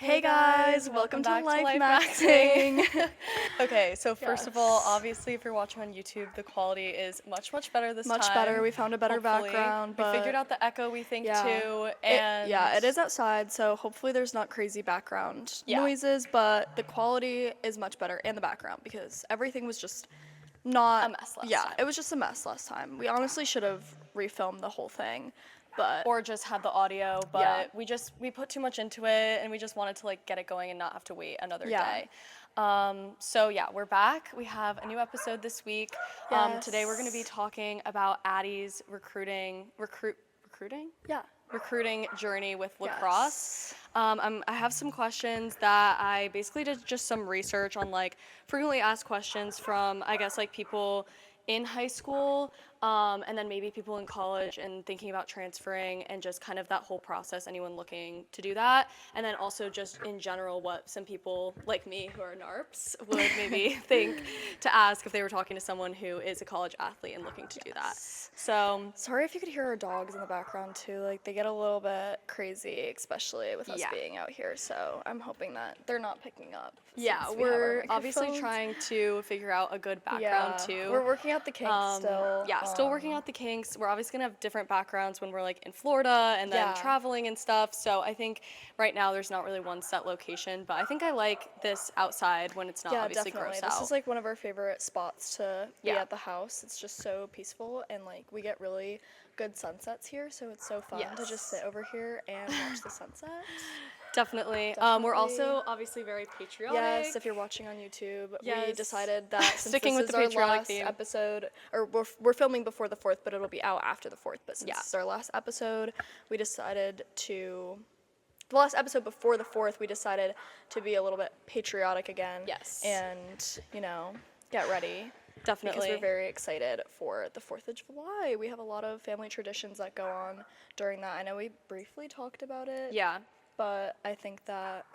Hey guys, welcome to Life Maxing. Okay, so first of all, obviously if you're watching on YouTube, the quality is much better this time. Much better. We found a better Hopefully. background, but we figured out the echo, we think, yeah. too, and it is outside, so hopefully there's not crazy background noises, but the quality is much better, and the background, because everything was just not a mess last time. it was just a mess last time. We honestly should have refilmed the whole thing. But or just had the audio, but we put too much into it, and we just wanted to like get it going and not have to wait another day. So yeah, we're back. We have a new episode this week. Yes. Today we're going to be talking about Addy's recruiting journey with Lacrosse. I have some questions that I basically did just some research on, like frequently asked questions from, I guess, like people in high school, and then maybe people in college and thinking about transferring, and just kind of that whole process, anyone looking to do that. And then also just in general what some people like me who are NARPs would maybe think to ask if they were talking to someone who is a college athlete and looking to do that. So sorry if you could hear our dogs in the background too. Like, they get a little bit crazy, especially with us being out here. So I'm hoping that they're not picking up. Yeah, we're obviously trying to figure out a good background too. We're working out the kinks still. Still working out the kinks. We're obviously gonna have different backgrounds when we're like in Florida and then traveling and stuff. So I think right now there's not really one set location, but I think I like this outside when it's not obviously gross out. This is like one of our favorite spots to be at the house. It's just so peaceful, and like we get really good sunsets here, so it's so fun to just sit over here and watch the sunset. Definitely. We're also obviously very patriotic. Yes, if you're watching on YouTube, we decided that since sticking this with is the our patriotic last theme episode, or we're filming before the 4th, but it'll be out after the 4th. But since this is our last episode, we decided to. The last episode before the 4th, we decided to be a little bit patriotic again. Yes. And, get ready. Definitely. Because we're very excited for the 4th of July. We have a lot of family traditions that go on during that. I know we briefly talked about it. Yeah. But I think that...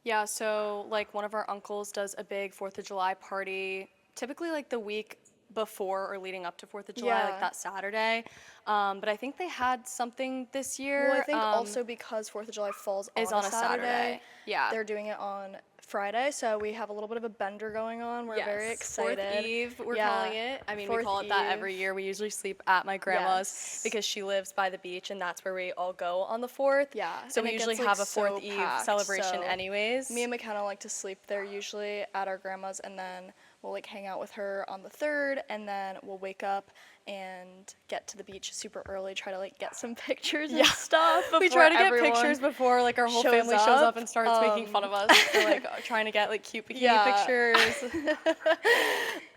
Yeah, so, like, one of our uncles does a big 4th of July party, typically, like, the week before or leading up to 4th of July, like that Saturday. But I think they had something this year. Well, I think also because 4th of July falls on a Saturday. Yeah. They're doing it on Friday, so we have a little bit of a bender going on. We're very excited. 4th Eve, we're calling it. I mean, we call it that every year. We usually sleep at my grandma's because she lives by the beach, and that's where we all go on the 4th. Yeah. So we usually have a 4th Eve celebration anyways. Me and McKenna like to sleep there usually at our grandma's, and then we'll like hang out with her on the 3rd, and then we'll wake up and get to the beach super early, try to like get some pictures and stuff. We try to get pictures before like our whole family shows up and starts making fun of us for like trying to get like cute bikini pictures.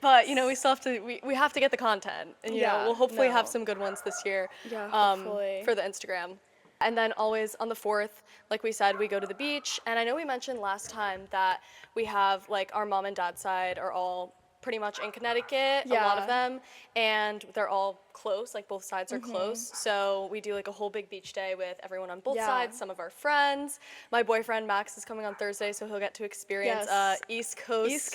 But we still have to we have to get the content, and we'll hopefully have some good ones this year. Hopefully. For the Instagram. And then always on the 4th, like we said, we go to the beach. And I know we mentioned last time that we have like our mom and dad's side are all pretty much in Connecticut, a lot of them, and they're all close, like both sides are close. So we do like a whole big beach day with everyone on both sides, some of our friends. My boyfriend Max is coming on Thursday, so he'll get to experience East Coast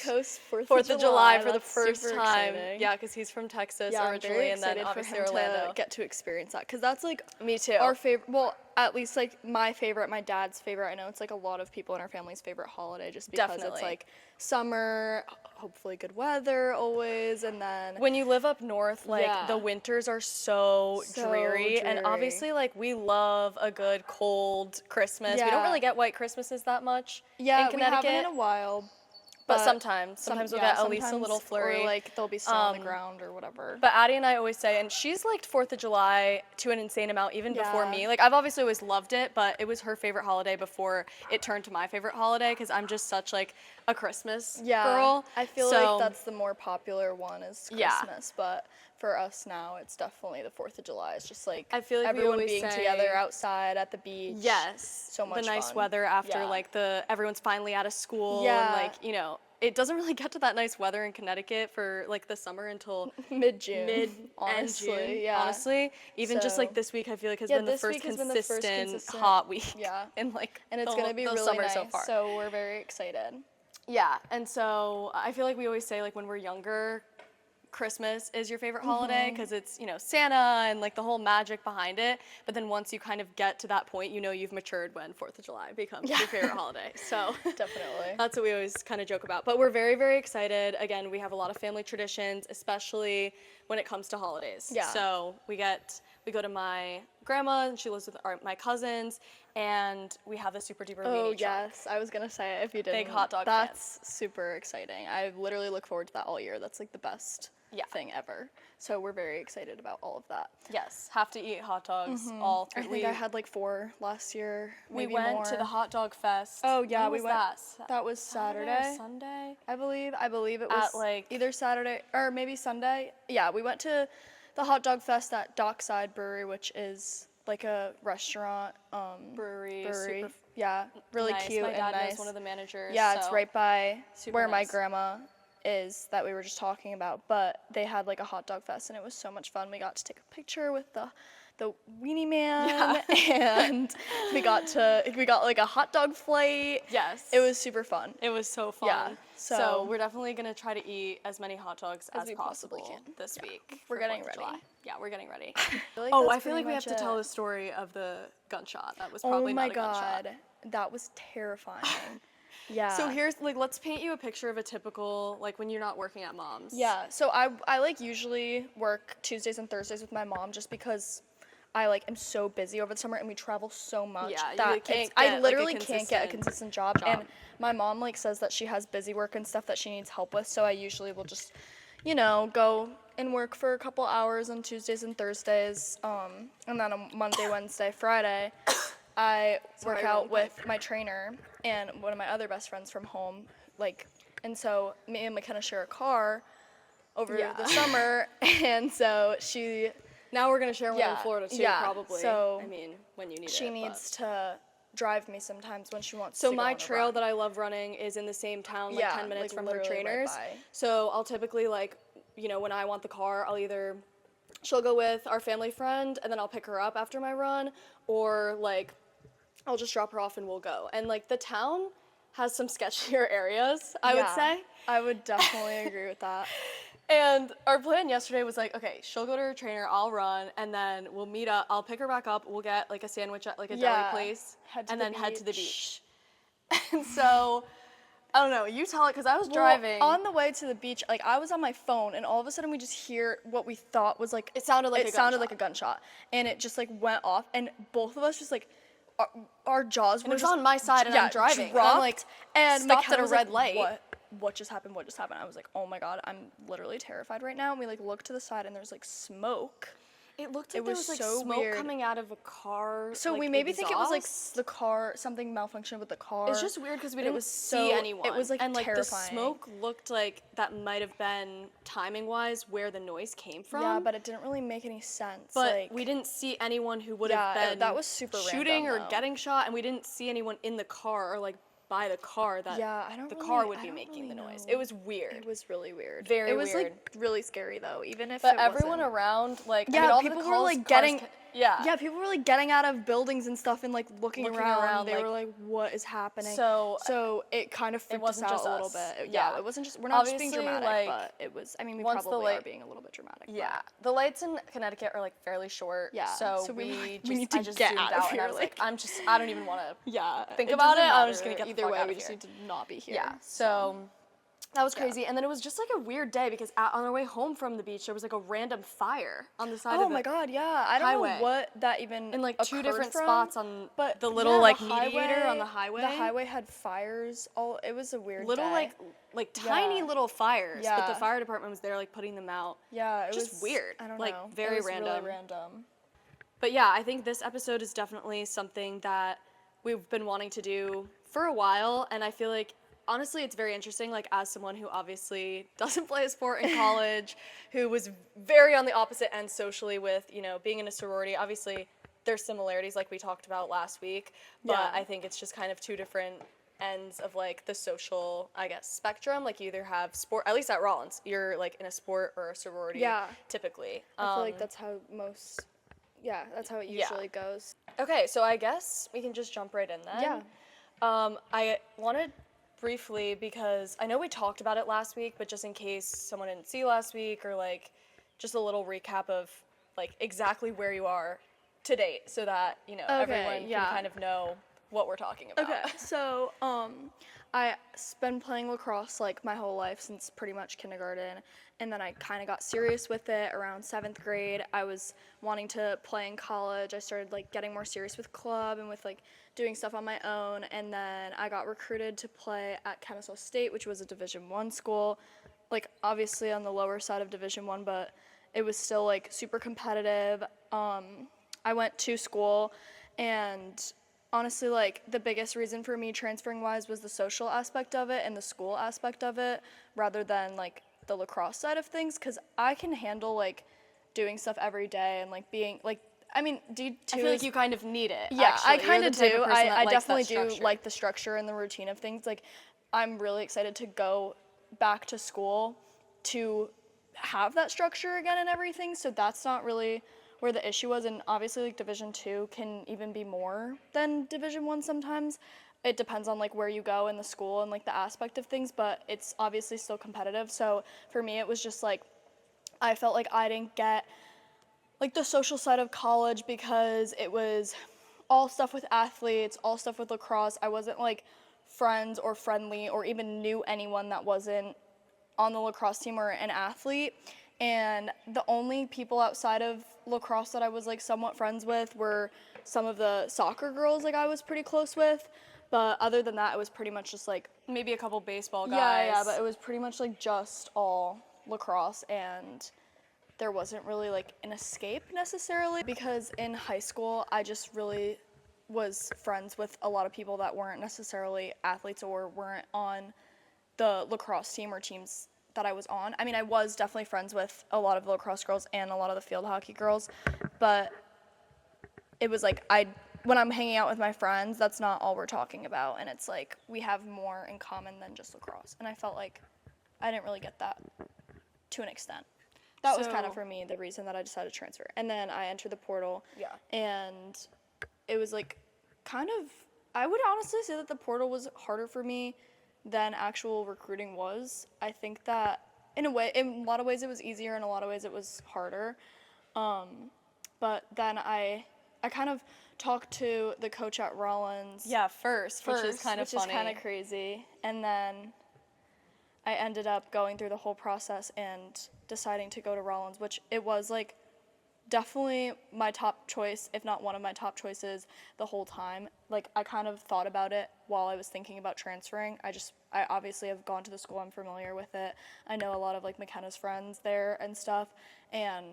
4th of July for the first time. Exciting. Yeah, because he's from Texas originally, and then obviously Orlando. To get to experience that, because that's like me too. Our favorite. Well, at least like my favorite, my dad's favorite. I know it's like a lot of people in our family's favorite holiday, just because it's like summer, hopefully good weather always, and then when you live up north, like the winters are so dreary, and obviously like we love a good cold Christmas. We don't really get white Christmases that much in Connecticut. We haven't in a while. But sometimes we'll get at least a little flurry. Or like there'll be snow on the ground or whatever. But Addy and I always say, and she's liked 4th of July to an insane amount even before me. Like I've obviously always loved it, but it was her favorite holiday before it turned to my favorite holiday, because I'm just such like a Christmas girl. I feel like that's the more popular one is Christmas, but for us now it's definitely the 4th of July. It's just like I feel like everyone we being together outside at the beach. Yes. So much the nice fun. weather after like everyone's finally out of school and like, it doesn't really get to that nice weather in Connecticut for like the summer until mid-June. Honestly, honestly, even just like this week, I feel like has been the first consistent hot week. Yeah, and it's gonna be really summer nice. So far. So we're very excited. Yeah, and so I feel like we always say like when we're younger, Christmas is your favorite holiday because it's, you know, Santa and like the whole magic behind it. But then once you kind of get to that point, you know you've matured when 4th of July becomes your favorite holiday. So Definitely. that's what we always kind of joke about. But we're very, very excited. Again, we have a lot of family traditions, especially when it comes to holidays. Yeah. So we go to my grandma, and she lives with my cousins, and we have the super duper Oh, weenie truck. yes. I was going to say it if you didn't. Big hot dog That's super exciting. I literally look forward to that all year. That's like the best thing ever. So we're very excited about all of that. Yes, have to eat hot dogs all I through. think I had like 4 last year. We Maybe went more. to the hot dog fest. Oh yeah, When we was went. That? That was Saturday or Saturday. Sunday. I believe it was At, like- either Saturday or maybe Sunday. Yeah, we went to the hot dog fest at Dockside Brewery, which is like a restaurant, Brewery. brewery. Super Yeah, really nice. cute My and dad nice. knows one of the managers. Yeah, it's so right by super where my nice. grandma is that we were just talking about. But they had like a hot dog fest, and it was so much fun. We got to take a picture with the weenie man, and we got like a hot dog flight. Yes. It was super fun. It was so fun. Yeah, So, so- we're definitely gonna try to eat as many hot dogs as we possibly possible can. this Yeah. week. We're for getting 4th of ready. July. Yeah, we're getting ready. Oh, I feel like we have to tell the story of the gunshot. That was Oh probably my not a gunshot. god, that was terrifying. Yeah. So here's like, let's paint you a picture of a typical, like when you're not working at mom's. Yeah, so I like usually work Tuesdays and Thursdays with my mom just because I like am so busy over the summer and we travel so much Yeah, you that can't I get, like, a literally can't get a consistent consistent job. And my mom like says that she has busy work and stuff that she needs help with, so I usually will just, you know, go and work for a couple hours on Tuesdays and Thursdays, and then on Monday, Wednesday, Friday, I work out with my trainer and one of my other best friends from home, like, and so me and McKenna share a car over the summer, and so Now we're gonna share one in Yeah, Florida too, yeah, probably. so I mean, when you need she it. needs to drive me sometimes when she wants So to go my on a trail run. that I love running is in the same town, like Yeah, 10 minutes like, from her literally right trainers. by. So I'll typically like, you know, when I want the car, she'll go with our family friend and then I'll pick her up after my run, or like I'll just drop her off and we'll go. And like the town has some sketchier areas, I would Yeah, say. I would definitely agree with that. And our plan yesterday was like, okay, she'll go to her trainer, I'll run, and then we'll meet up. I'll pick her back up. We'll get like a sandwich at like a deli place, head to and the then head to the beach. beach. And so, I don't know. You tell it because I was driving. On the way to the beach, like I was on my phone, and all of a sudden we just hear what we thought was like It sounded like a gunshot, and it just like went off, and both of us just like our jaws were it was just on my side, and I'm driving. And I'm dropped, like, and stopped McKenna at a was red like, light. What just happened? What just happened? I was like, oh my god, I'm literally terrified right now. And we like looked to the side, and there's like smoke. It looked like It there was was like so smoke weird. coming out of a car. So like, we maybe think it was like exhaust. the car, something malfunctioned with the car. It's just weird because we But it didn't was see so- anyone. it was, like, and like terrifying. the smoke looked like that might have been timing wise where the noise came from. Yeah, but it didn't really make any sense. But like, we didn't see anyone who would Yeah, have been that was super shooting random, or though. getting shot, and we didn't see anyone in the car or like by the car that Yeah, I don't the really- car would I be don't making really the noise. know. It was weird. It was really weird. Very It was weird. like really scary though, even if But it everyone wasn't. around, like, Yeah, I mean, all people the were calls, like cars getting. ca- yeah. People were like getting out of buildings and stuff and like looking around. They like- were like, "What is happening?" So- so it kind of freaked wasn't us out just a little us. bit. Yeah. It wasn't just. We're not just being Obviously, dramatic, like, but it was. I mean, we once the probably are light- being a little bit dramatic. but- Yeah, the lights in Connecticut are like fairly short. Yeah, So, so we were like, just, we need to I just get zoomed out of and I here, was like, like- I don't even want to. Yeah. Think about doesn't it, I'm just matter. gonna get the either fuck way. out We of just here. need to not be here. Yeah. So that was crazy, and then it was just like a weird day because on our way home from the beach, there was like a random fire on the side Oh of my the god, yeah. I don't highway. know what that even in like two occurred different from, spots on but the little yeah, like the mediator on the highway- highway. The highway had fires. All it was a weird little day. like tiny Yeah. little fires, but the Yeah. fire department was there like putting them out. Yeah, it just was weird. I don't like, know. very it was random. Really random. But yeah, I think this episode is definitely something that we've been wanting to do for a while, and I feel like honestly it's very interesting, like as someone who obviously doesn't play a sport in college, who was very on the opposite end socially with, you know, being in a sorority. Obviously there's similarities like we talked about last week, but Yeah. I think it's just kind of two different ends of like the social, I guess, spectrum. Like you either have sport, at least at Rollins, you're like in a sport or a sorority Yeah. typically. I feel like that's how that's how it yeah. usually goes. Okay, so I guess we can just jump right in then. Yeah. I wanted briefly, because I know we talked about it last week, but just in case someone didn't see last week, or like just a little recap of like exactly where you are to date, so that, you know, everyone can kind of know what we're talking about. Okay, so I've been playing lacrosse like my whole life since pretty much kindergarten, and then I kind of got serious with it around 7th grade. I was wanting to play in college. I started like getting more serious with club and with like doing stuff on my own, and then I got recruited to play at Kennesaw State, which was a Division 1 school, like obviously on the lower side of Division 1, but it was still like super competitive. I went to school, and honestly, like, the biggest reason for me transferring wise was the social aspect of it and the school aspect of it, rather than like the lacrosse side of things, because I can handle like doing stuff every day and like being like, I mean, D2 I feel like you kind of need it. yeah, actually. I kind You're of the type do. of person that I likes definitely that do structure. like the structure and the routine of things. Like, I'm really excited to go back to school to have that structure again and everything. So that's not really where the issue was. And obviously, like, Division 2 can even be more than Division 1 sometimes. It depends on like where you go in the school and like the aspect of things, but it's obviously still competitive. So for me, it was just like I felt like I didn't get like the social side of college because it was all stuff with athletes, all stuff with lacrosse. I wasn't like friends or friendly or even knew anyone that wasn't on the lacrosse team or an athlete. And the only people outside of lacrosse that I was like somewhat friends with were some of the soccer girls like I was pretty close with. But other than that, it was pretty much just like, Maybe a couple baseball guys. yeah, but it was pretty much like just all lacrosse, and there wasn't really like an escape necessarily, because in high school I just really was friends with a lot of people that weren't necessarily athletes or weren't on the lacrosse team or teams that I was on. I mean, I was definitely friends with a lot of the lacrosse girls and a lot of the field hockey girls, but it was like when I'm hanging out with my friends, that's not all we're talking about, and it's like we have more in common than just lacrosse. And I felt like I didn't really get that to an extent. That was kind of, for me, the reason that I decided to transfer. And then I entered the portal. Yeah. And it was like kind of, I would honestly say that the portal was harder for me than actual recruiting was. I think that in a lot of ways it was easier, in a lot of ways it was harder. But then I kind of talked to the coach at Rollins. Yeah, first, which is kind of funny. Which is kind of crazy. And then I ended up going through the whole process and deciding to go to Rollins, which it was like definitely my top choice, if not one of my top choices the whole time. Like, I kind of thought about it while I was thinking about transferring. I obviously have gone to the school, I'm familiar with it. I know a lot of like McKenna's friends there and stuff, and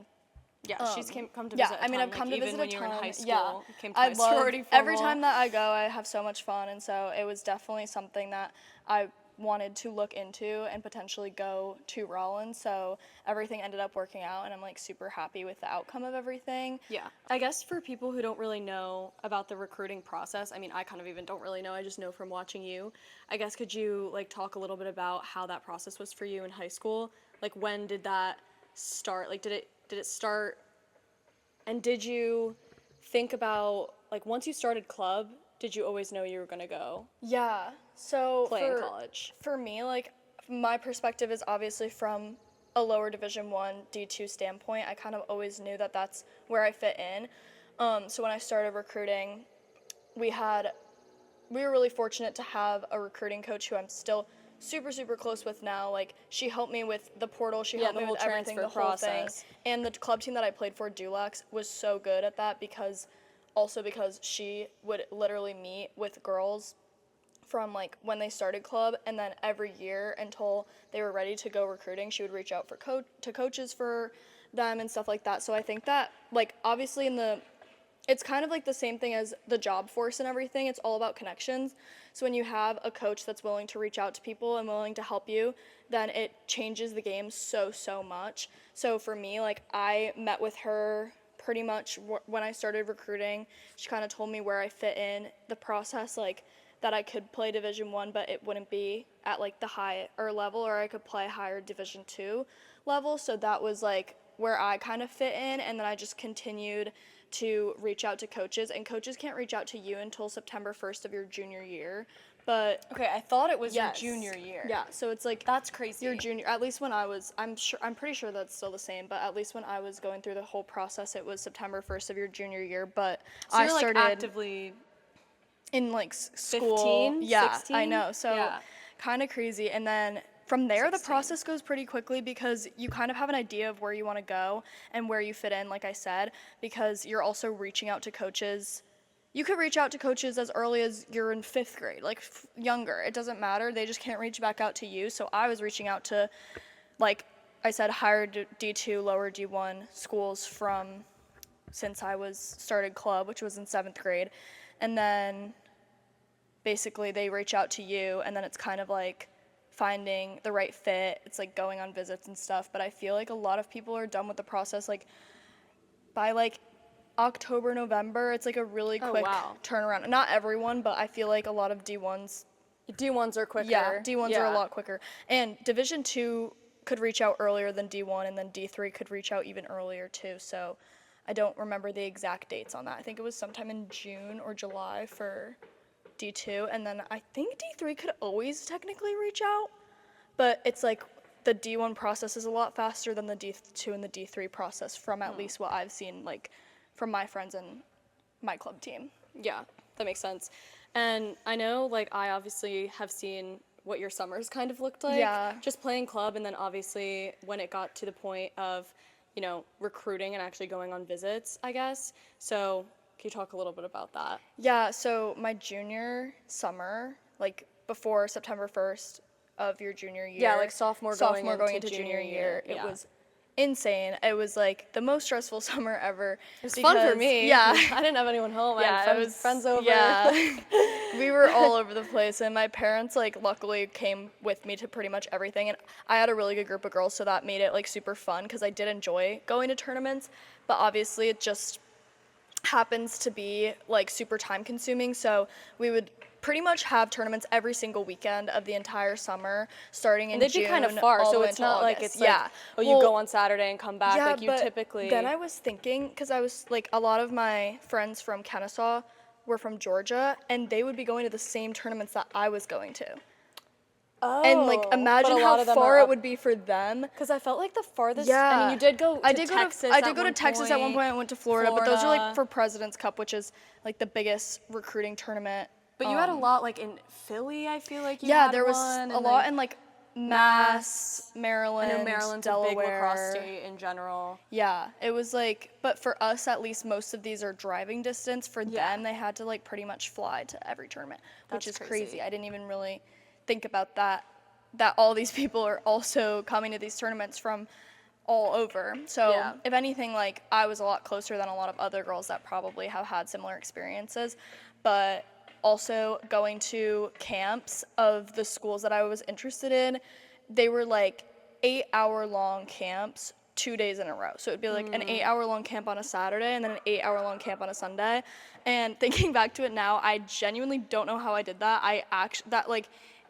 yeah, she's come to visit. Yeah, I mean, I've like, come to even visit when a you ton. were in high school. Yeah, you came to I my love sorority every formal. time that I go. I have so much fun, and so it was definitely something that I wanted to look into and potentially go to Rollins. So everything ended up working out, and I'm like super happy with the outcome of everything. Yeah, I guess for people who don't really know about the recruiting process, I mean, I kind of even don't really know. I just know from watching you. I guess could you like talk a little bit about how that process was for you in high school? Like, when did that start? Like, did it start? And did you think about, like, once you started club, did you always know you were going to go Yeah, so play in college? For me, like, my perspective is obviously from a lower Division 1 D2 standpoint. I kind of always knew that that's where I fit in. So when I started recruiting, we were really fortunate to have a recruiting coach who I'm still super, super close with now. Like, she helped me with the portal, she helped me with everything, the whole thing. And the club team that I played for, Dulax, was so good at that because she would literally meet with girls from like when they started club, and then every year until they were ready to go recruiting, she would reach out to coaches for them and stuff like that. So I think that, like, obviously it's kind of like the same thing as the job force and everything. It's all about connections. So when you have a coach that's willing to reach out to people and willing to help you, then it changes the game so, so much. So for me, like, I met with her pretty much when I started recruiting. She kind of told me where I fit in the process, like, that I could play Division 1, but it wouldn't be at like the higher level, or I could play higher Division 2 level. So that was like where I kind of fit in, and then I just continued to reach out to coaches, and coaches can't reach out to you until September 1st of your junior year. but Okay, I thought it was yes. your junior year. Yeah, so it's like That's crazy. your junior. At least when I was, I'm pretty sure that's still the same. But at least when I was going through the whole process, it was September 1st of your junior year. But So I you're like started actively in like school. 15, Yeah, 16? I know. So Yeah. kind of crazy. And then from there, 16. the process goes pretty quickly because you kind of have an idea of where you want to go and where you fit in, like I said, because you're also reaching out to coaches. You could reach out to coaches as early as you're in 5th grade, like younger. It doesn't matter. They just can't reach back out to you. So I was reaching out to, like I said, higher D2, lower D1 schools from since I was started club, which was in 7th grade. And then basically they reach out to you, and then it's kind of like finding the right fit. It's like going on visits and stuff. But I feel like a lot of people are done with the process like by like October, November. It's like a really quick turnaround. Not everyone, but I feel like a lot of D1s. D1s are quicker. Yeah, D1s are a lot quicker. And Division 2 could reach out earlier than D1, and then D3 could reach out even earlier too. So I don't remember the exact dates on that. I think it was sometime in June or July for D2, and then I think D3 could always technically reach out, but it's like the D1 process is a lot faster than the D2 and the D3 process from at least what I've seen, like from my friends and my club team. Yeah, that makes sense. And I know, like, I obviously have seen what your summers kind of looked like. Yeah. Just playing club, and then obviously when it got to the point of, you know, recruiting and actually going on visits, I guess. So can you talk a little bit about that? Yeah, so my junior summer, like before September 1st of your junior year. Yeah, like sophomore going into junior junior year. It yeah. was insane. It was like the most stressful summer ever. It was fun for me. Yeah. I didn't have anyone home. I Yeah, had it was friends over. Yeah. We were all over the place, and my parents like luckily came with me to pretty much everything, and I had a really good group of girls, so that made it like super fun because I did enjoy going to tournaments, but obviously it just happens to be like super time consuming, so we would pretty much have tournaments every single weekend of the entire summer, starting in They'd June. be kind of far, all the so way it's until not like August. it's like, yeah. oh, you go on Saturday and come back. Yeah, like you but typically. then I was thinking, because I was like, a lot of my friends from Kennesaw were from Georgia, and they would be going to the same tournaments that I was going to. Oh. And like, imagine how far it would be for them. Because I felt like the farthest. Yeah. I mean, you did go. I did go Texas. I did go to Texas at one point. I went to Florida, but those are like for President's Cup, which is like the biggest recruiting tournament. But you had a lot like in Philly. I feel like you yeah, had there was one, a lot in like Mass, Maryland, I know Maryland's a big lacrosse state in general. Yeah, it was like, but for us at least, most of these are driving distance. For them, they had to like pretty much fly to every tournament, which is crazy. I didn't even really think about that all these people are also coming to these tournaments from all over. So if anything, like I was a lot closer than a lot of other girls that probably have had similar experiences, but also going to camps of the schools that I was interested in, they were like 8-hour-long camps 2 days in a row. So it'd be like an 8-hour-long camp on a Saturday and then an 8-hour-long camp on a Sunday. And thinking back to it now, I genuinely don't know how I did that.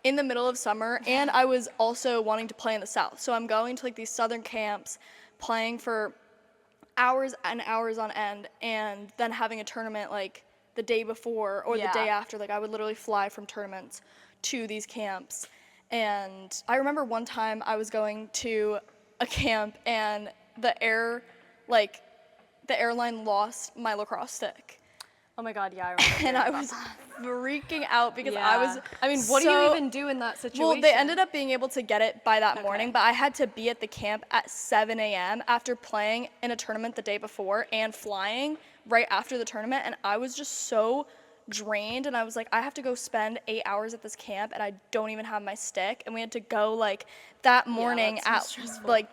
In the middle of summer, and I was also wanting to play in the South. So I'm going to like these southern camps, playing for hours and hours on end, and then having a tournament like the day before or the day after. Like I would literally fly from tournaments to these camps. And I remember one time I was going to a camp and the airline lost my lacrosse stick. Oh my God, yeah, I remember. And I was freaking out because I was I mean, what do you even do in that situation? Well, they ended up being able to get it by that morning, but I had to be at the camp at 7 a.m. after playing in a tournament the day before and flying right after the tournament, and I was just so drained, and I was like, I have to go spend 8 hours at this camp, and I don't even have my stick, and we had to go like that morning at like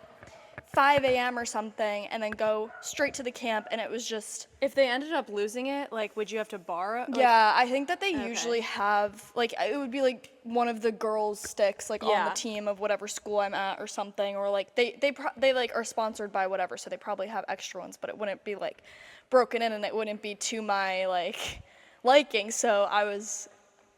5 a.m. or something, and then go straight to the camp, and it was just... If they ended up losing it, like, would you have to borrow? Like, yeah, I think that they usually have, like, it would be, like, one of the girls' sticks, like, on the team of whatever school I'm at or something, or, like, they like, are sponsored by whatever, so they probably have extra ones, but it wouldn't be, like, broken in, and it wouldn't be to my, like, liking, so I was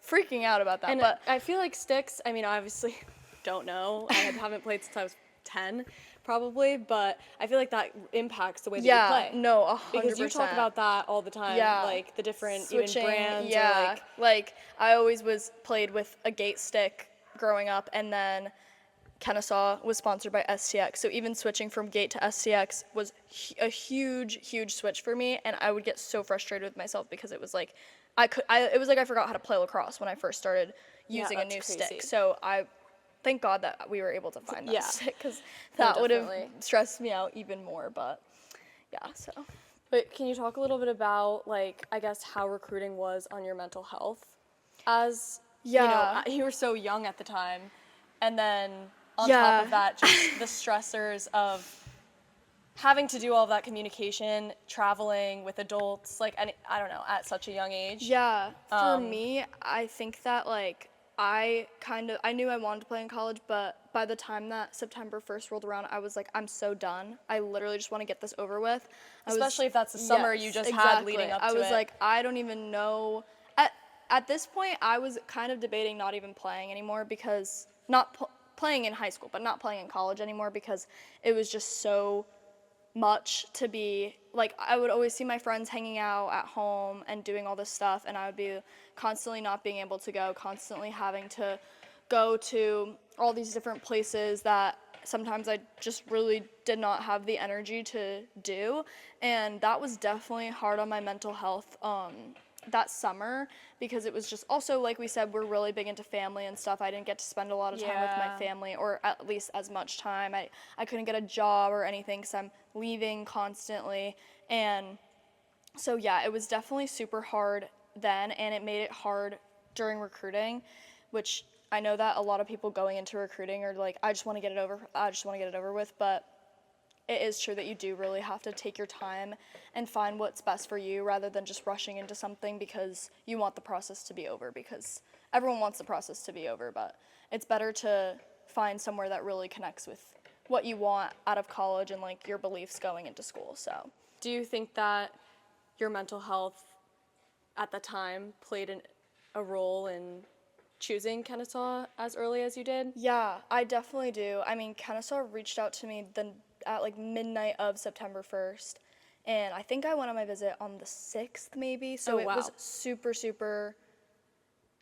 freaking out about that. And but I feel like sticks, I mean, obviously, don't know. I haven't played since I was 10, probably, but I feel like that impacts the way that Yeah, you play. no, 100%. Because you talk about that all the time, Yeah. like the different Switching, even brands yeah. or like Like I always was played with a gate stick growing up, and then Kennesaw was sponsored by STX. So even switching from gate to STX was a huge switch for me, and I would get so frustrated with myself because it was like it was like I forgot how to play lacrosse when I first started using a that's new crazy. stick. So I thank God that we were able to find that Yeah. stick, because that would have definitely. stressed me out even more. But yeah, so. But can you talk a little bit about, like, I guess how recruiting was on your mental health? As, Yeah. you were so young at the time, and then on Yeah. top of that, just the stressors of having to do all of that communication, traveling with adults, like, I don't know, at such a young age. Yeah, for me, I think that like I knew I wanted to play in college, but by the time that September 1st rolled around, I was like, I'm so done. I literally just want to get this over with. Especially if that's the summer you just had leading up to it. I was like, I don't even know. At this point, I was kind of debating not even playing anymore, because playing in high school, but not playing in college anymore, because it was just so much to be like. I would always see my friends hanging out at home and doing all this stuff, and I would be constantly not being able to go, constantly having to go to all these different places that sometimes I just really did not have the energy to do, and that was definitely hard on my mental health that summer, because it was just also, like we said, we're really big into family and stuff. I didn't get to spend a lot of time with my Yeah. family, or at least as much time. I couldn't get a job or anything because I'm leaving constantly. And so, yeah, it was definitely super hard then, and it made it hard during recruiting, which I know that a lot of people going into recruiting are like, I just want to get it over with, but it is true that you do really have to take your time and find what's best for you, rather than just rushing into something because you want the process to be over, because everyone wants the process to be over, but it's better to find somewhere that really connects with what you want out of college and like your beliefs going into school. So Do you think that your mental health at the time played a role in choosing Kennesaw as early as you did? yeah, I definitely do. I mean, Kennesaw reached out to me at like midnight of September 1st, and I think I went on my visit on the 6th maybe, so Oh, it wow. was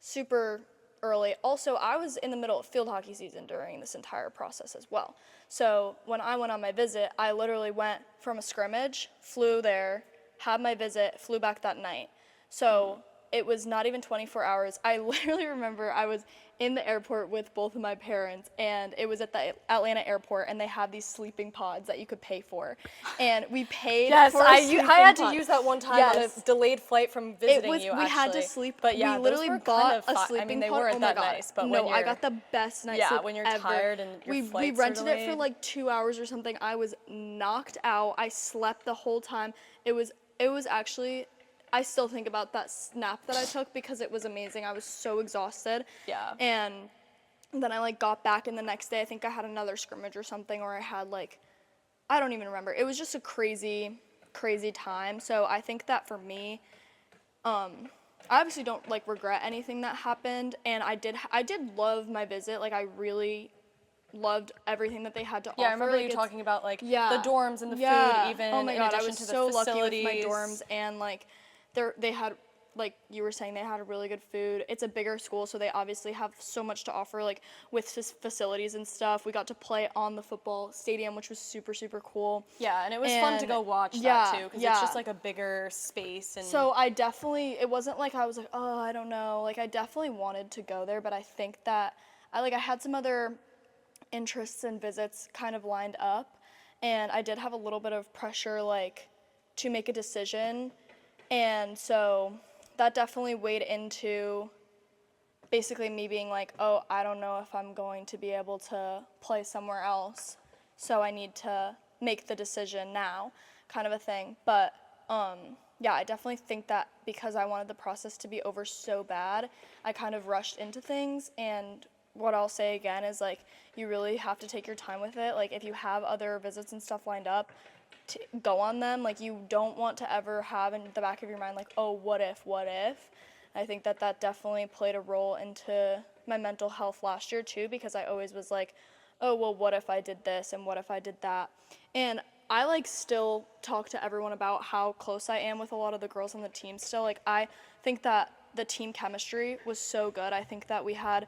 super early. Also, I was in the middle of field hockey season during this entire process as well. So when I went on my visit, I literally went from a scrimmage, flew there, had my visit, flew back that night. So it was not even 24 hours. I literally remember I was in the airport with both of my parents, and it was at the Atlanta airport, and they had these sleeping pods that you could pay for. And we paid Yes, for a I sleeping had to pod. use that one time Yes. on a delayed flight from visiting you, We had to actually. sleep. But yeah, we those literally were bought kind of a sleeping I mean, they pod. weren't Oh my that God. nice, but no, when I you're got the best night's yeah, sleep when you're ever. tired and your we flights rented are it for delayed. like 2 hours or something. I was knocked out. I slept the whole time. It was actually, I still think about that nap that I took because it was amazing. I was so exhausted. Yeah. And then I like got back, and the next day I think I had another scrimmage or something, or I had like, I don't even remember. It was just a crazy time. So I think that for me, I obviously don't like regret anything that happened, and I did love my visit. Like I really loved everything that they had to offer. Yeah, I remember like, you it's- talking about like yeah, the dorms and the yeah. food, even Oh my in God, I addition was to the so facilities. lucky with my dorms, and like they had, like you were saying, they had really good food. It's a bigger school, so they obviously have so much to offer, like with facilities and stuff. We got to play on the football stadium, which was super cool. Yeah, and it was fun to And go watch yeah, that too, because yeah. it's just like a bigger space. And So I definitely, it wasn't like I was like, oh, I don't know. Like I definitely wanted to go there, but I think that I had some other interests and visits kind of lined up, and I did have a little bit of pressure like to make a decision, and so that definitely weighed into basically me being like, oh, I don't know if I'm going to be able to play somewhere else, so I need to make the decision now, kind of a thing. But yeah, I definitely think that because I wanted the process to be over so bad, I kind of rushed into things. And what I'll say again is like, you really have to take your time with it. Like if you have other visits and stuff lined up, to go on them. Like you don't want to ever have in the back of your mind like, oh, what if? I think that definitely played a role into my mental health last year too, because I always was like, oh, well, what if I did this and what if I did that? And I like still talk to everyone about how close I am with a lot of the girls on the team still. Like, I think that the team chemistry was so good. I think that we had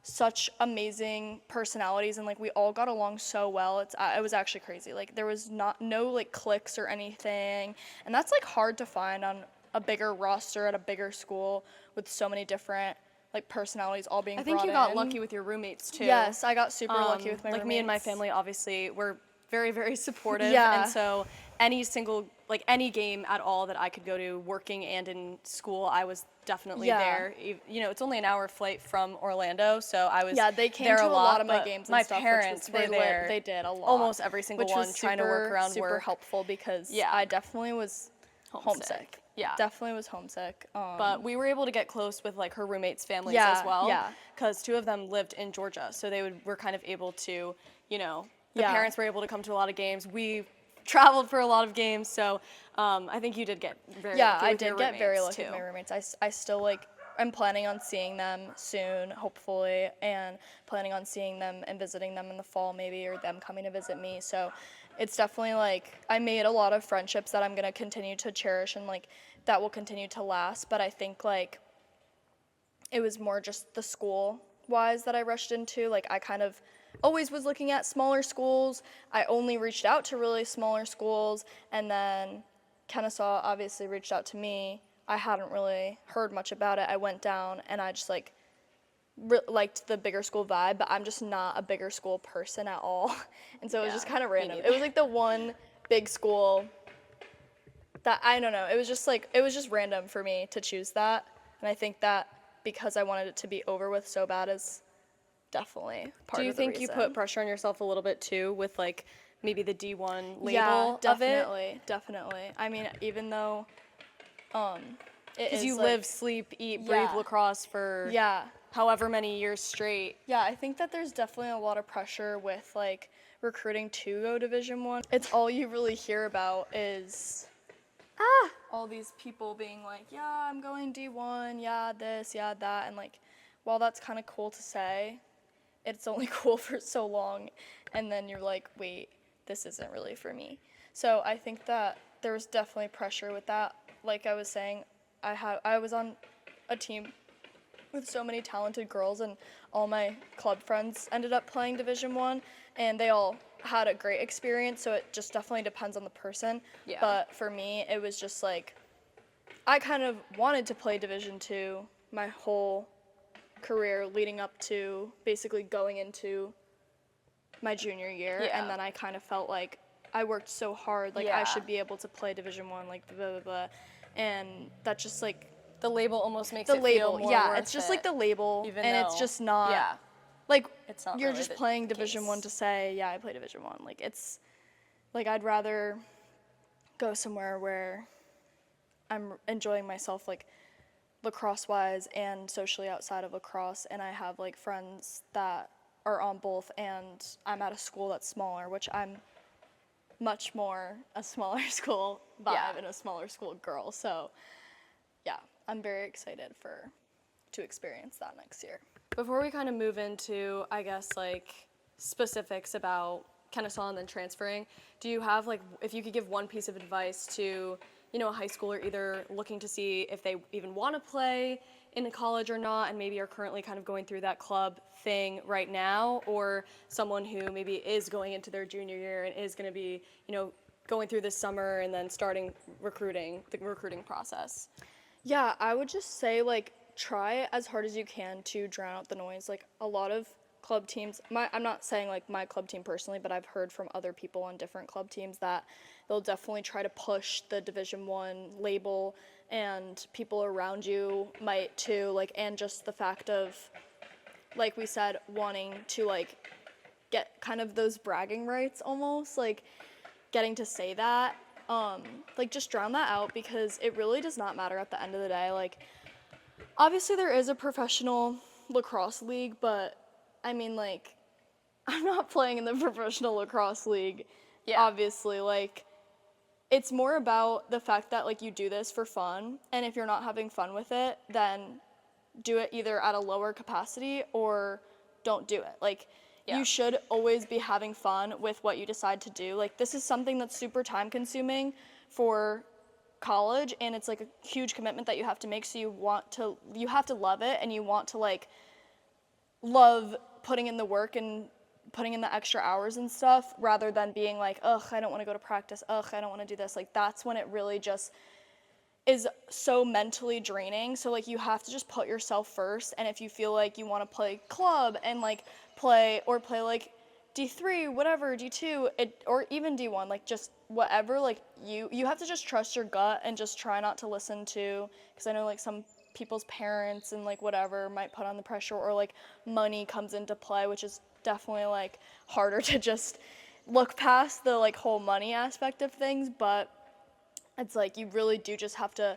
such amazing personalities and like we all got along so well. It was actually crazy. Like, there was no like cliques or anything. And that's like hard to find on a bigger roster at a bigger school with so many different like personalities all being I think brought you got in. lucky with your roommates too. Yes, I got super lucky with my like roommates. me and my family obviously were very, very supportive. Yeah. And so any game at all that I could go to, working and in school, I was definitely Yeah. there. It's only an hour flight from Orlando, so I was Yeah, they came there to a lot of my but games and my stuff, parents which was, were there. They did a lot. Almost every single which one, was trying to work around super work. helpful because Yeah. I definitely was homesick. Yeah. Definitely was homesick. But we were able to get close with like her roommates' families Yeah, as well. yeah. Because 2 of them lived in Georgia, so were kind of able to, the Yeah. parents were able to come to a lot of games. We traveled for a lot of games, so I think you did get very lucky I with your did get very roommates, lucky with too. my roommates. I still like, I'm planning on seeing them soon, hopefully, and planning on seeing them and visiting them in the fall maybe, or them coming to visit me. So it's definitely like, I made a lot of friendships that I'm going to continue to cherish and like that will continue to last. But I think like it was more just the school wise that I rushed into. Like, I kind of always was looking at smaller schools. I only reached out to really smaller schools, and then Kennesaw obviously reached out to me. I hadn't really heard much about it. I went down and I just like liked the bigger school vibe, but I'm just not a bigger school person at all. And so it was just kind of random. It was like the one big school that, I don't know, it was just random for me to choose that. And I think that because I wanted it to be over with so bad is definitely part Do you of the think you reason. put pressure on yourself a little bit too with like maybe the D1 label Yeah, of it? definitely. I mean, even though it Because is you like, live, sleep, eat, breathe Yeah. lacrosse for yeah. however many years straight. Yeah, I think that there's definitely a lot of pressure with like recruiting to go Division 1. It's all you really hear about is all these people being like, yeah, I'm going D1, yeah, this, yeah, that, and like, while that's kind of cool to say, it's only cool for so long, and then you're like, wait, this isn't really for me. So I think that there was definitely pressure with that. Like I was saying, I was on a team with so many talented girls, and all my club friends ended up playing Division 1, and they all had a great experience, so it just definitely depends on the person. Yeah. But for me, it was just like, I kind of wanted to play Division 2 my whole career leading up to basically going into my junior year, Yeah. and then I kind of felt like I worked so hard, like I should be able to play Division 1, like blah, blah, blah, and that just like, The label almost makes the it label, feel more yeah, worth it's just it, like the label, even and it's though- just not, Yeah. like, It's not you're really just the playing Division 1 case. to say, yeah, I play Division 1. Like, it's, like, I'd rather go somewhere where I'm enjoying myself, like, lacrosse-wise and socially outside of lacrosse, and I have, like, friends that are on both, and I'm at a school that's smaller, which I'm much more a smaller school vibe Yeah. and a smaller school girl, so, yeah, I'm very excited to experience that next year. Before we kind of move into, I guess, like specifics about Kennesaw and then transferring, do you have like, if you could give one piece of advice to, a high schooler either looking to see if they even want to play in a college or not, and maybe are currently kind of going through that club thing right now, or someone who maybe is going into their junior year and is going to be, going through this summer and then starting the recruiting process? Yeah, I would just say, like, try as hard as you can to drown out the noise. Like, a lot of club teams, I'm not saying, like, my club team personally, but I've heard from other people on different club teams that they'll definitely try to push the Division 1 label, and people around you might too, like, and just the fact of, like we said, wanting to, like, get kind of those bragging rights almost, like, getting to say that. Like, just drown that out, because it really does not matter at the end of the day. Like, obviously there is a professional lacrosse league, but I mean, like, I'm not playing in the professional lacrosse league, obviously. Like, it's more about the fact that, like, you do this for fun, and if you're not having fun with it, then do it either at a lower capacity or don't do it. Like, you should always be having fun with what you decide to do. Like, this is something that's super time consuming for college, and it's like a huge commitment that you have to make, so you have to love it, and you want to like love putting in the work and putting in the extra hours and stuff, rather than being like, ugh, I don't want to go to practice, ugh, I don't want to do this. Like, that's when it really just is so mentally draining. So like, you have to just put yourself first, and if you feel like you want to play club and like play like D3, whatever, D2, or even D1, like just whatever, like you have to just trust your gut and just try not to listen to, because I know like some people's parents and like whatever might put on the pressure, or like money comes into play, which is definitely like harder to just look past the like whole money aspect of things. But it's like, you really do just have to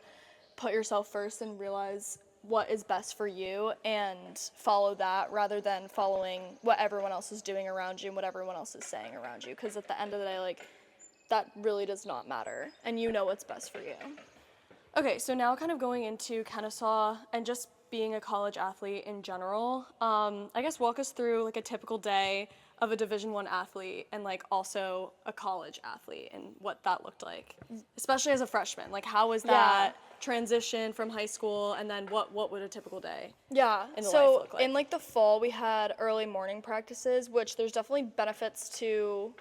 put yourself first and realize what is best for you and follow that, rather than following what everyone else is doing around you and what everyone else is saying around you, because at the end of the day, like, that really does not matter, and you know what's best for you. Okay, so now kind of going into Kennesaw and just being a college athlete in general, I guess walk us through like a typical day of a Division I athlete and like also a college athlete, and what that looked like, especially as a freshman. Like, how was that transition from high school, and then what would a typical day in the life look like? In like the fall, we had early morning practices, which there's definitely benefits to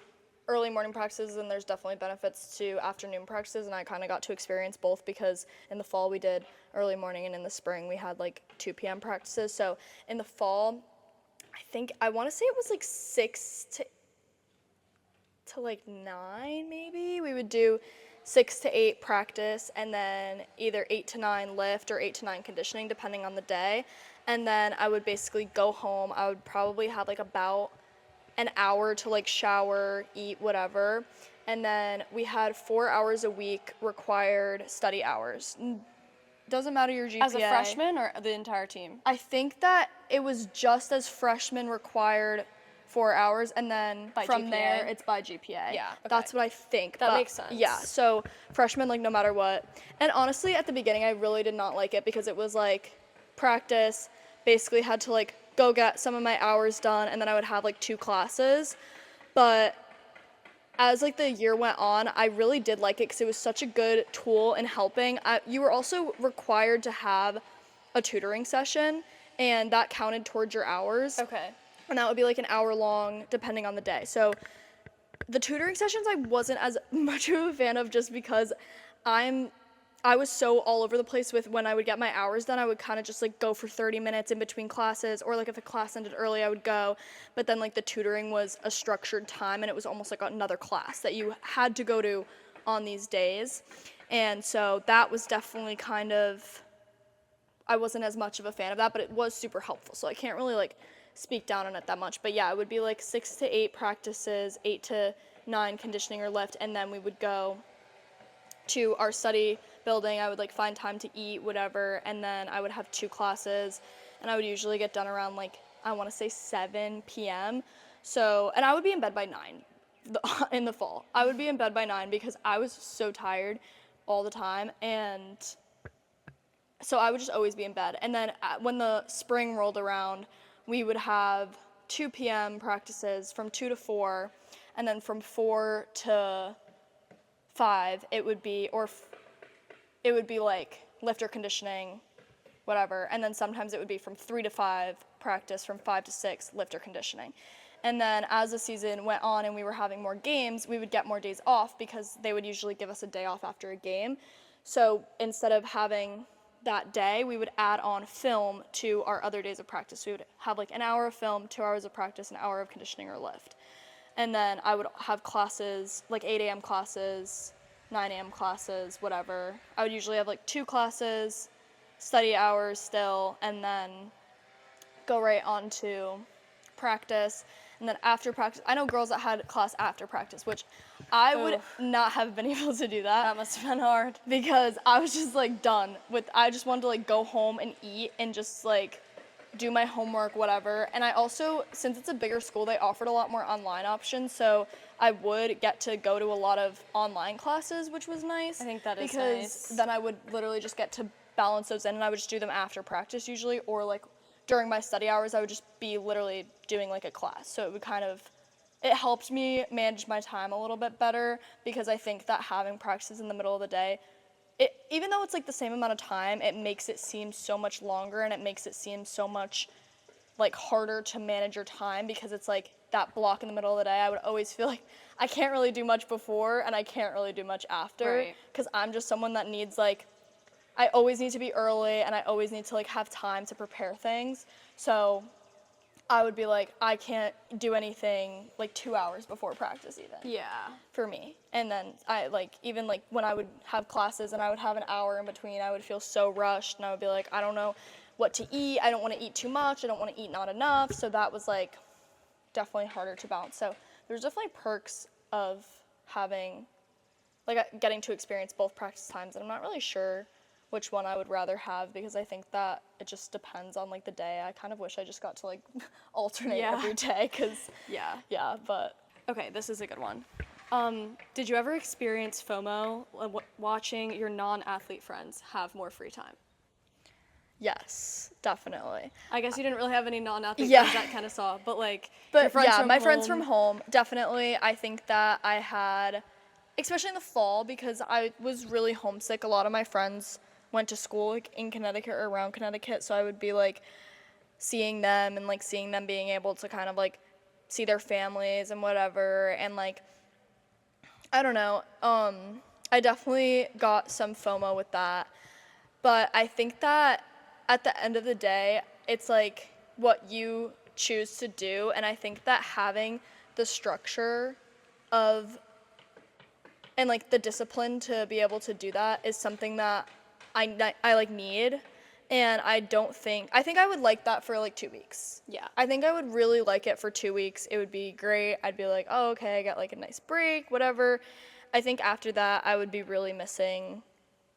early morning practices, and there's definitely benefits to afternoon practices, and I kind of got to experience both, because in the fall we did early morning, and in the spring we had like 2 p.m. practices. So in the fall, I want to say it was like 6 to like 9 maybe. We would do 6 to 8 practice, and then either 8 to 9 lift or 8 to 9 conditioning, depending on the day. And then I would basically go home. I would probably have like about an hour to like shower, eat, whatever. And then we had 4 hours a week required study hours. Doesn't matter your GPA. As a freshman or the entire team? I think that it was just as freshmen required 4 hours, and then from GPA? there it's by GPA. Yeah, okay. That's what I think. That makes sense. Yeah, so freshmen, like, no matter what. And honestly, at the beginning, I really did not like it, because it was like practice, basically had to like go get some of my hours done, and then I would have like 2 classes. But as like the year went on, I really did like it, because it was such a good tool in helping. You were also required to have a tutoring session, and that counted towards your hours. Okay. And that would be like an hour long, depending on the day. So the tutoring sessions I wasn't as much of a fan of, just because I was so all over the place with when I would get my hours done. I would kind of just like go for 30 minutes in between classes, or like if a class ended early, I would go. But then like the tutoring was a structured time, and it was almost like another class that you had to go to on these days. And so that was definitely kind of, I wasn't as much of a fan of that, but it was super helpful. So I can't really like speak down on it that much. But yeah, it would be like 6 to 8 practices, 8 to 9 conditioning or lift, and then we would go to our study building. I would like find time to eat, whatever, and then I would have 2 classes, and I would usually get done around like, I want to say 7 p.m. So, and I would be in bed by 9 in the fall. I would be in bed by 9 because I was so tired all the time, and so I would just always be in bed. And then when the spring rolled around, we would have 2 p.m. practices from 2 to 4, and then from 4 to 5, it would be like lifter conditioning, whatever. And then sometimes it would be from 3 to 5 practice, from 5 to 6 lifter conditioning. And then as the season went on and we were having more games, we would get more days off, because they would usually give us a day off after a game. So instead of having that day, we would add on film to our other days of practice. We would have like an hour of film, 2 hours of practice, an hour of conditioning or lift. And then I would have classes, like 8 a.m. classes, 9 a.m. classes, whatever. I would usually have like 2 classes, study hours still, and then go right on to practice. And then after practice, I know girls that had class after practice, which I would not have been able to do that. That must have been hard. Because I was just like done with, I just wanted to like go home and eat and just like do my homework, whatever. And I also, since it's a bigger school, they offered a lot more online options, so I would get to go to a lot of online classes, which was nice. I think that is because nice. then I would literally just get to balance those in, and I would just do them after practice usually, or like during my study hours, I would just be literally doing like a class. So it helped me manage my time a little bit better, because I think that having practices in the middle of the day, even though it's like the same amount of time, it makes it seem so much longer, and it makes it seem so much like harder to manage your time, because it's like that block in the middle of the day. I would always feel like I can't really do much before and I can't really do much after, because I'm just someone that needs like, I always need to be early, and I always need to like have time to prepare things. So I would be like, I can't do anything like 2 hours before practice even. Yeah. For me. And then I like, even like when I would have classes and I would have an hour in between, I would feel so rushed, and I would be like, I don't know what to eat. I don't want to eat too much. I don't want to eat not enough. So that was like definitely harder to balance. So there's definitely perks of having, like, getting to experience both practice times. And I'm not really sure which one I would rather have, because I think that it just depends on like the day. I kind of wish I just got to like alternate every day, because but Okay, this is a good one. Did you ever experience FOMO watching your non-athlete friends have more free time? yes, definitely. I guess you didn't really have any non-athlete Yeah. friends at Kennesaw, but like But your friends yeah, from my friends home- from home, definitely. I think that I had, especially in the fall, because I was really homesick. A lot of my friends went to school like in Connecticut or around Connecticut, so I would be like seeing them, and like seeing them being able to kind of like see their families and whatever, and like, I don't know, I definitely got some FOMO with that. But I think that at the end of the day, it's like what you choose to do. And I think that having the structure of, and like the discipline to be able to do that is something that I like need. And I think I would like that for like 2 weeks. Yeah. I think I would really like it for 2 weeks. It would be great. I'd be like, oh, okay, I got like a nice break, whatever. I think after that, I would be really missing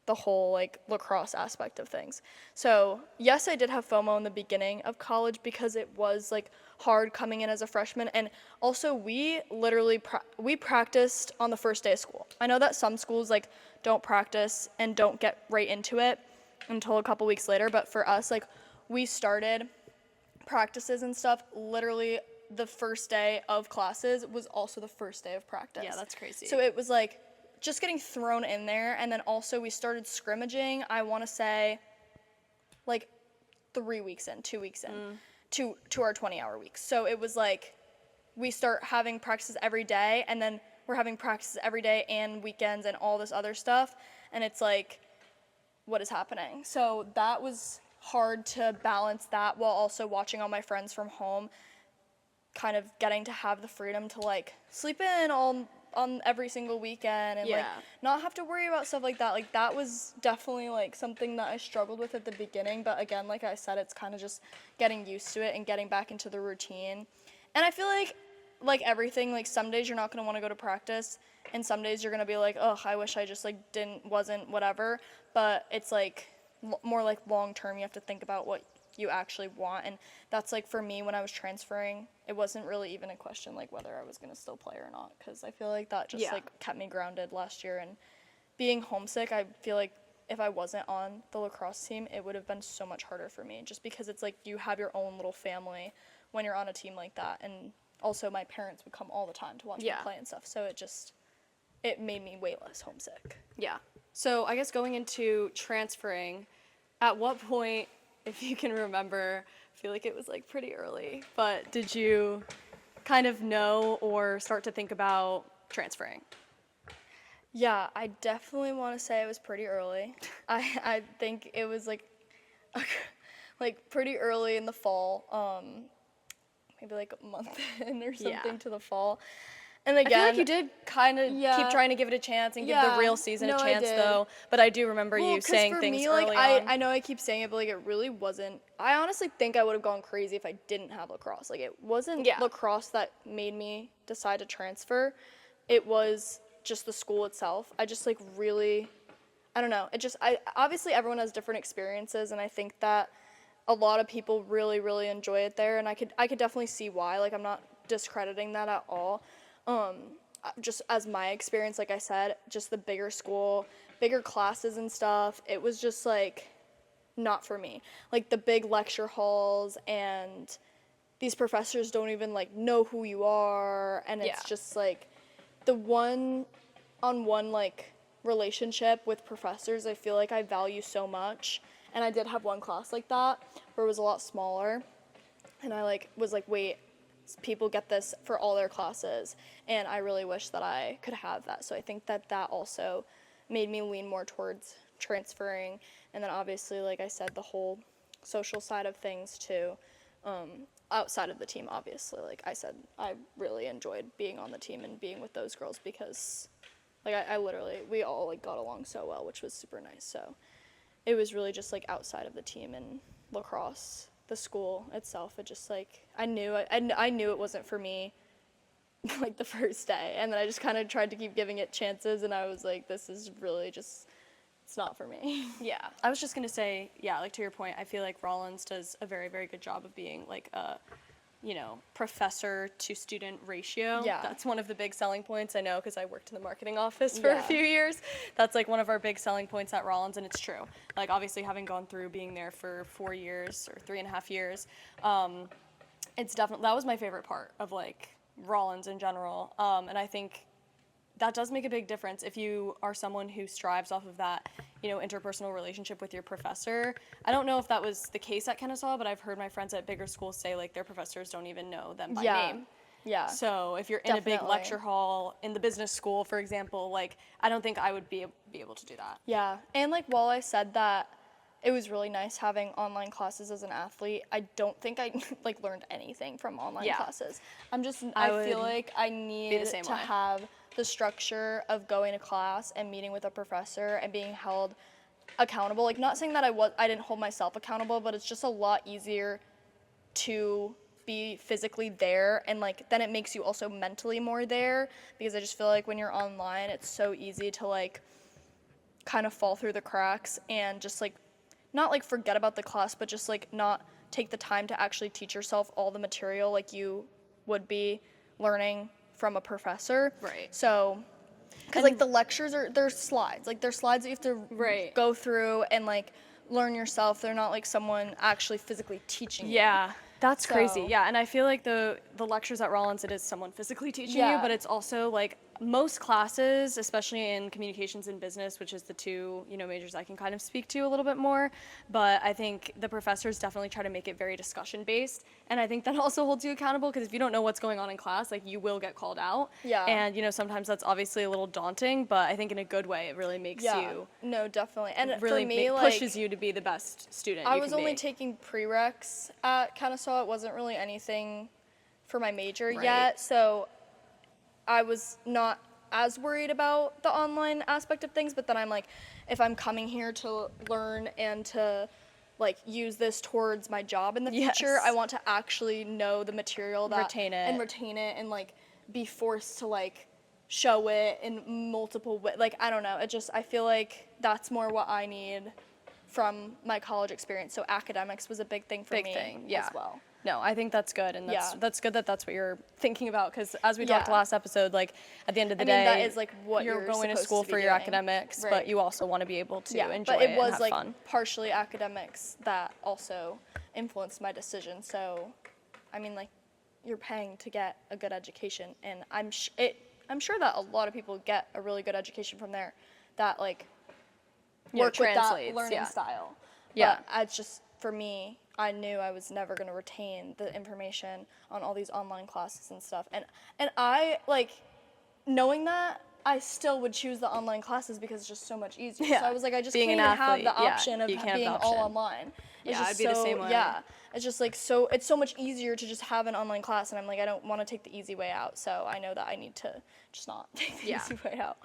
the whole like lacrosse aspect of things. So yes, I did have FOMO in the beginning of college, because it was like hard coming in as a freshman. And also we literally we practiced on the first day of school. I know that some schools like don't practice and don't get right into it until a couple weeks later, but for us, like, we started practices and stuff literally the first day of classes was also the first day of practice. Yeah, that's crazy. So it was like just getting thrown in there. And then also we started scrimmaging, I want to say like 3 weeks in, 2 weeks in to our 20-hour weeks. So it was like we start having practices every day, and then we're having practices every day and weekends and all this other stuff. And it's like, what is happening? So that was hard to balance that while also watching all my friends from home, kind of getting to have the freedom to like sleep in on every single weekend, and like not have to worry about stuff like that. Like that was definitely like something that I struggled with at the beginning, but again, like I said, it's kind of just getting used to it and getting back into the routine. And I feel like everything, like some days you're not going to want to go to practice, and some days you're going to be like, oh, I wish I just like wasn't whatever. But it's like more like long term, you have to think about what you actually want. And that's like for me, when I was transferring, it wasn't really even a question like whether I was going to still play or not, because I feel like that just like kept me grounded last year. And being homesick, I feel like if I wasn't on the lacrosse team, it would have been so much harder for me, just because it's like you have your own little family when you're on a team like that. And also my parents would come all the time to watch me play and stuff, so it made me way less homesick. Yeah. So I guess going into transferring, at what point, if you can remember, I feel like it was like pretty early, but did you kind of know or start to think about transferring? Yeah, I definitely want to say it was pretty early. I think it was like pretty early in the fall, maybe like a month in or something to the fall. And again, I feel like you did kind of keep trying to give it a chance and give the real season a chance, though. But I do remember you saying for things me, early like, on. I know I keep saying it, but like it really wasn't. I honestly think I would have gone crazy if I didn't have lacrosse. Like it wasn't lacrosse that made me decide to transfer. It was just the school itself. I just like really, I don't know. Obviously everyone has different experiences, and I think that a lot of people really, really enjoy it there, and I could definitely see why. Like I'm not discrediting that at all. Just as my experience, like I said, just the bigger school, bigger classes and stuff, it was just like, not for me. Like the big lecture halls, and these professors don't even like know who you are, and it's just like the one-on-one like relationship with professors I feel like I value so much. And I did have one class like that where it was a lot smaller, and I like was like, wait, people get this for all their classes, and I really wish that I could have that. So I think that also made me lean more towards transferring. And then obviously, like I said, the whole social side of things too, outside of the team, obviously. Like I said, I really enjoyed being on the team and being with those girls because like I literally, we all like got along so well, which was super nice. So it was really just like outside of the team and lacrosse, the school itself, it just like I knew it wasn't for me like the first day, and then I just kind of tried to keep giving it chances, and I was like, this is really just, it's not for me. Yeah, I was just gonna say, yeah, like to your point, I feel like Rollins does a very, very good job of being like a, you know, professor to student ratio. Yeah. That's one of the big selling points, I know, because I worked in the marketing office for a few years. That's like one of our big selling points at Rollins, and it's true. Like obviously having gone through being there for 4 years or 3.5 years, it's definitely, that was my favorite part of like Rollins in general. And I think that does make a big difference if you are someone who strives off of that, you know, interpersonal relationship with your professor. I don't know if that was the case at Kennesaw, but I've heard my friends at bigger schools say like their professors don't even know them by name. Yeah. So if you're in a big lecture hall in the business school, for example, like I don't think I would be able to do that. Yeah. And like while I said that it was really nice having online classes as an athlete, I don't think I like learned anything from online classes. I feel like I need to have the structure of going to class and meeting with a professor and being held accountable. Like not saying that I didn't hold myself accountable, but it's just a lot easier to be physically there, and like then it makes you also mentally more there, because I just feel like when you're online it's so easy to like kind of fall through the cracks and just like not like forget about the class, but just like not take the time to actually teach yourself all the material like you would be learning from a professor. Right. So, because like the lectures they're slides. Like they're slides that you have to go through and like learn yourself. They're not like someone actually physically teaching you. Yeah. That's crazy. Yeah, and I feel like the lectures at Rollins, it is someone physically teaching you, but it's also like most classes, especially in communications and business, which is the two, you know, majors I can kind of speak to a little bit more, but I think the professors definitely try to make it very discussion based, and I think that also holds you accountable, because if you don't know what's going on in class, like you will get called out. Yeah. And you know, sometimes that's obviously a little daunting, but I think in a good way it really makes you No, definitely. And really for me, pushes you to be the best student I you was can only be. taking prereqs at Kennesaw. It wasn't really anything for my major yet, so I was not as worried about the online aspect of things. But then I'm like, if I'm coming here to learn and to like use this towards my job in the future, I want to actually know the material, that retain it and like be forced to like show it in multiple ways. Like I don't know, I feel like that's more what I need from my college experience. So academics was a big thing for me as well. No, I think that's good, and that's good that that's what you're thinking about, because as we talked last episode, like at the end of the day, that is like what you're going to school for your academics, but you also want to be able to enjoy but it and was have like fun. partially academics that also influenced my decision. So, I mean, like you're paying to get a good education, and I'm sure that a lot of people get a really good education from there, that like work with that learning style. But it's just, for me, I knew I was never going to retain the information on all these online classes and stuff. And I, like, knowing that, I still would choose the online classes because it's just so much easier. So I was like, I just can't even have the option of being all online. I'd be the same way. Yeah, it's just like it's so much easier to just have an online class, and I'm like, I don't want to take the easy way out. So I know that I need to just not take the easy way out.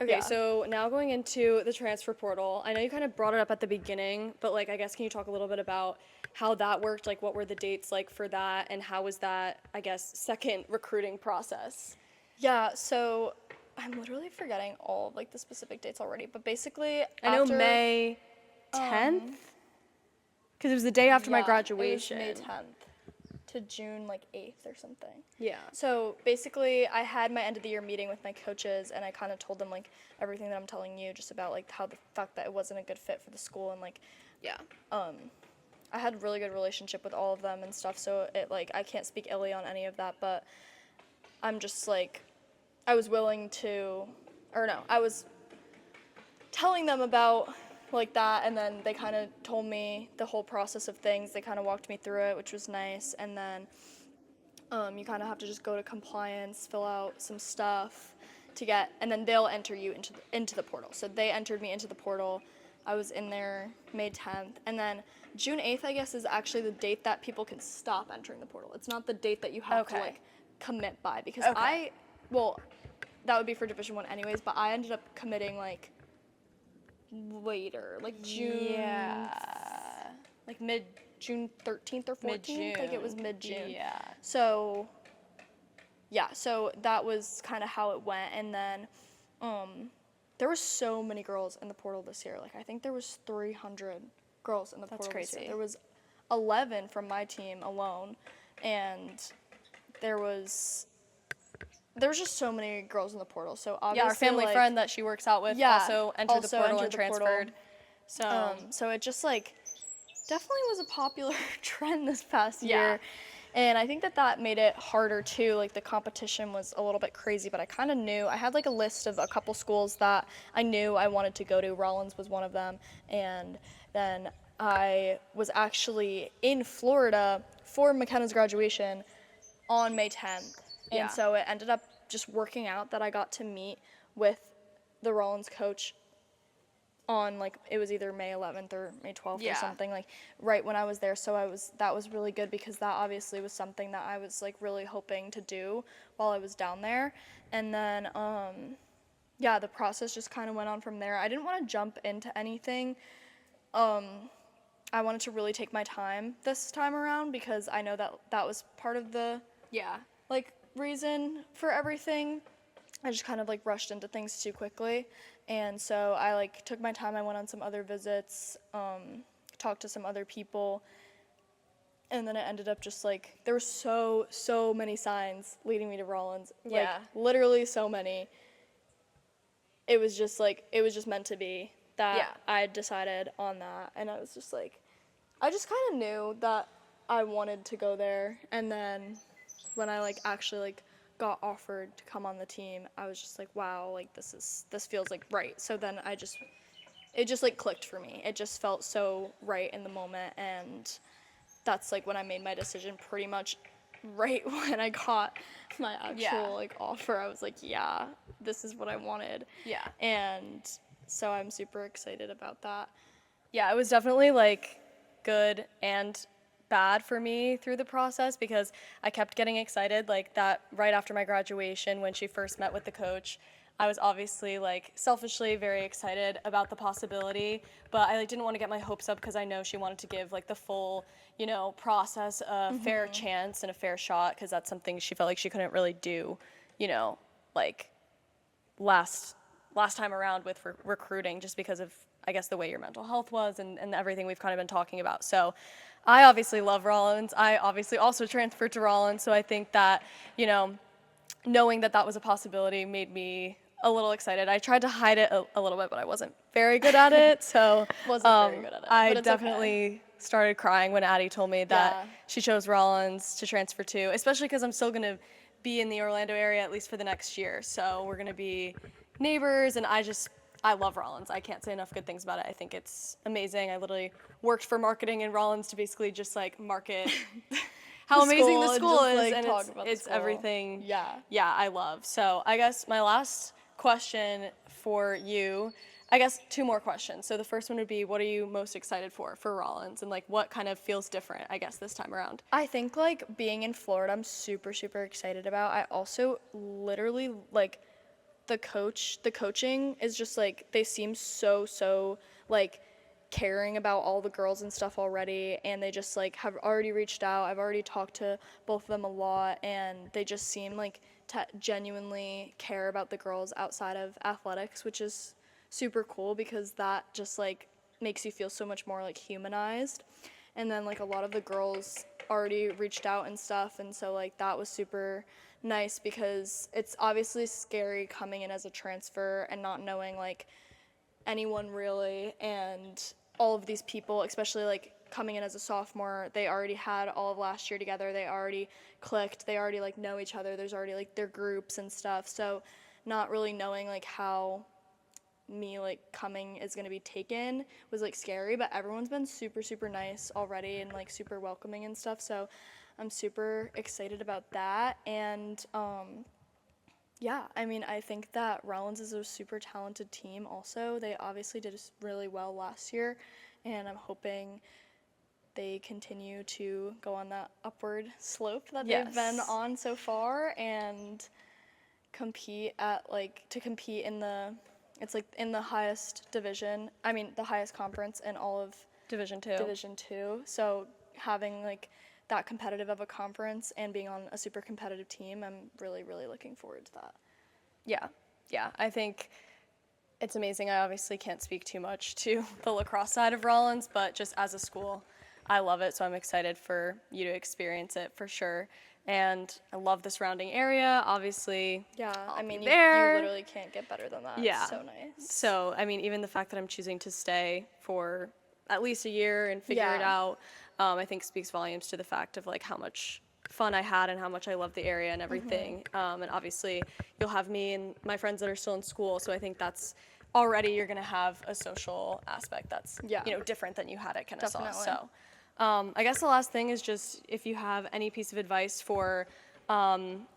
Okay, so now going into the transfer portal, I know you kind of brought it up at the beginning, but like, I guess, can you talk a little bit about how that worked? Like, what were the dates like for that, and how was that, I guess, second recruiting process? Yeah, so I'm literally forgetting all of like the specific dates already, but basically I know May 10th, because it was the day after my graduation. It was May 10th to June like 8th or something. Yeah. So basically I had my end of the year meeting with my coaches, and I kind of told them like everything that I'm telling you, just about like how the fact that it wasn't a good fit for the school, and like Yeah. I had a really good relationship with all of them and stuff, so it, like, I can't speak illy on any of that, but I'm just, like, I was willing to, or no, I was telling them about, like, that, and then they kind of told me the whole process of things. They kind of walked me through it, which was nice, and then you kind of have to just go to compliance, fill out some stuff to get, and then they'll enter you into the portal. So they entered me into the portal. I was in there May 10th, and then June 8th, I guess, is actually the date that people can stop entering the portal. It's not the date that you have to, like, commit by, because well, that would be for Division 1 anyways, but I ended up committing, like, later, like June. Yeah. Like June 13th or 14th. Mid-June. Like it was mid-June. Yeah. So, yeah, so that was kind of how it went. And then there were so many girls in the portal this year. Like, I think there was 300 girls in the portal this year. crazy. There was 11 from my team alone. And there was just so many girls in the portal. So obviously, Yeah, our family like, friend that she works out with also entered the portal and transferred. So it just, like, definitely was a popular trend this past year. And I think that made it harder too. Like, the competition was a little bit crazy, but I kind of knew. I had, like, a list of a couple schools that I knew I wanted to go to. Rollins was one of them. And then I was actually in Florida for McKenna's graduation on May 10th. And so it ended up just working out that I got to meet with the Rollins coach on, like, it was either May 11th or May 12th or something, like, right when I was there. So that was really good, because that obviously was something that I was, like, really hoping to do while I was down there. And then, the process just kind of went on from there. I didn't want to jump into anything. I wanted to really take my time this time around, because I know that was part of the, like, reason for everything. I just kind of, like, rushed into things too quickly. And so I, like, took my time. I went on some other visits, talked to some other people, and then it ended up just, like, there were so many signs leading me to Rollins. Like, literally so many. It was just, like, it was just meant to be that I had decided on that. And I was just, like, I just kind of knew that I wanted to go there. And then when I, like, actually, like, got offered to come on the team, I was just like, wow, like, this feels, like, right. So then it just, like, clicked for me. It just felt so right in the moment, and that's, like, when I made my decision pretty much right when I got my actual, like, offer. I was like, yeah, this is what I wanted. Yeah. And so I'm super excited about that. Yeah, it was definitely, like, good and bad for me through the process, because I kept getting excited, like, that right after my graduation, when she first met with the coach, I was obviously, like, selfishly very excited about the possibility, but I, like, didn't want to get my hopes up, because I know she wanted to give, like, the full, you know, process a fair chance and a fair shot, because that's something she felt like she couldn't really do, you know, like, last time around with recruiting, just because of, I guess, the way your mental health was and everything we've kind of been talking about. So I obviously love Rollins. I obviously also transferred to Rollins, so I think that, you know, knowing that was a possibility made me a little excited. I tried to hide it a little bit, but I wasn't very good at it. So Very good at it. I but it's definitely started crying when Addy told me that she chose Rollins to transfer to, especially because I'm still going to be in the Orlando area at least for the next year. So we're going to be neighbors, and I love Rollins. I can't say enough good things about it. I think it's amazing. I literally worked for marketing in Rollins to basically just, like, market how amazing the school is, like, and it's everything. I love. So I guess my last question for you, I guess 2 more questions. So the first one would be, what are you most excited for Rollins, and, like, what kind of feels different, I guess, this time around? I think, like, being in Florida, I'm super excited about. I also literally, like, the coaching is just, like, they seem so like, caring about all the girls and stuff already, and they just, like, have already reached out. I've already talked to both of them a lot, and they just seem like to genuinely care about the girls outside of athletics, which is super cool, because that just, like, makes you feel so much more, like, humanized. And then, like, a lot of the girls already reached out and stuff, and so, like, that was super nice, because it's obviously scary coming in as a transfer and not knowing, like, anyone really, and all of these people, especially like coming in as a sophomore, they already had all of last year together. They already clicked. They already like know each other. There's already like their groups and stuff. So not really knowing like how me like coming is going to be taken was like scary, but everyone's been super, super nice already and like super welcoming and stuff. So I'm super excited about that. And yeah, I mean, I think that Rollins is a super talented team also. They obviously did really well last year, and I'm hoping they continue to go on that upward slope that they've been on so far and compete in the, it's like in the highest division, I mean the highest conference in all of Division 2. Division 2. So having like that competitive of a conference and being on a super competitive team, I'm really, really looking forward to that. Yeah, I think it's amazing. I obviously can't speak too much to the lacrosse side of Rollins, but just as a school, I love it, so I'm excited for you to experience it for sure. And I love the surrounding area, obviously. Yeah, I'll I mean, be you there. literally can't get better than that. Yeah. It's so nice. So, I mean, even the fact that I'm choosing to stay for at least a year and figure it Yeah. out, I think speaks volumes to the fact of like how much fun I had and how much I love the area and everything. And obviously, you'll have me and my friends that are still in school, so I think that's already you're gonna have a social aspect that's different than you had at Kennesaw. Definitely. So, I guess the last thing is just if you have any piece of advice for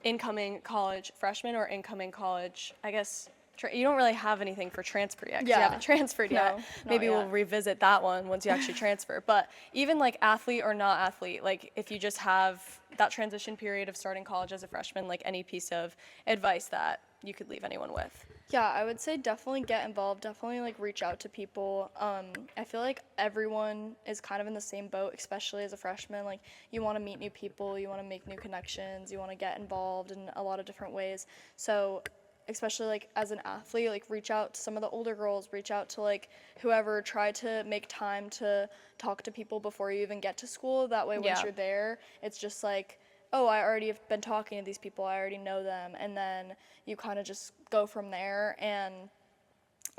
incoming college freshmen or incoming college, I guess you don't really have anything for transfer yet because you haven't transferred yet. No, not Maybe we'll yet. revisit that one once you actually transfer. But even like athlete or not athlete, like if you just have that transition period of starting college as a freshman, like any piece of advice that you could leave anyone with. Yeah, I would say definitely get involved, definitely like reach out to people. I feel like everyone is kind of in the same boat, especially as a freshman. Like you want to meet new people, you want to make new connections, you want to get involved in a lot of different ways. So especially like as an athlete, like reach out to some of the older girls, reach out to like whoever, try to make time to talk to people before you even get to school. That way once you're there, it's just like, oh, I already have been talking to these people, I already know them, and then you kind of just go from there. And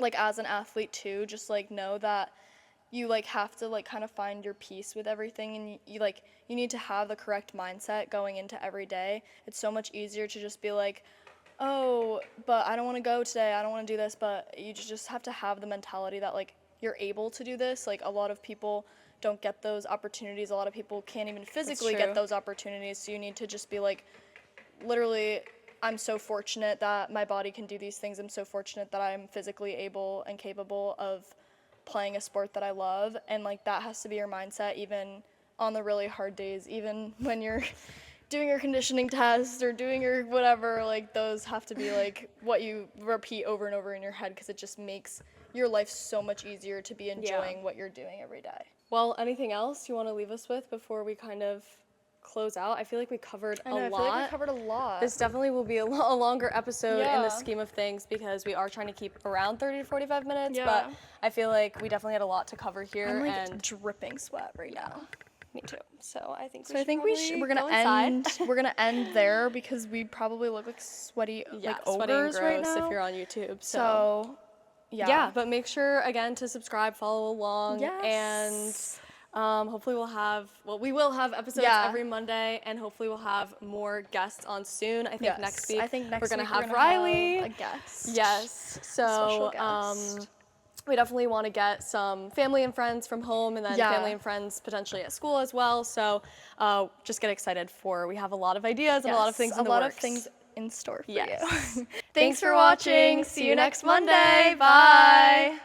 like as an athlete too, just like know that you like have to like kind of find your peace with everything, and you need to have the correct mindset going into every day. It's so much easier to just be like, oh, but I don't want to go today, I don't want to do this, but you just have to have the mentality that like you're able to do this. Like a lot of people don't get those opportunities. A lot of people can't even physically get those opportunities. So you need to just be like, literally, I'm so fortunate that my body can do these things. I'm so fortunate that I'm physically able and capable of playing a sport that I love. And like that has to be your mindset even on the really hard days, even when you're doing your conditioning test or doing your whatever, like those have to be like what you repeat over and over in your head, because it just makes your life so much easier to be enjoying what you're doing every day. Well, anything else you want to leave us with before we kind of close out? I feel like we covered a lot. I feel like we covered a lot. This definitely will be a longer episode in the scheme of things because we are trying to keep around 30 to 45 minutes, but I feel like we definitely had a lot to cover here. I'm like and dripping sweat right now. Me too. So I think we're gonna end there because we probably look like sweaty like sweaty and ogres gross right now if you're on YouTube. So yeah, but make sure again to subscribe, follow along, Yes. and hopefully we will have episodes every Monday, and hopefully we'll have more guests on soon. I think next week we're gonna have Riley, a guest. Yes, so Special guest. we definitely want to get some family and friends from home, and then family and friends potentially at school as well. So just get excited we have a lot of ideas and a lot of things in the works. A lot of things in store for you. Yes. Thanks for watching. See you next Monday. Bye.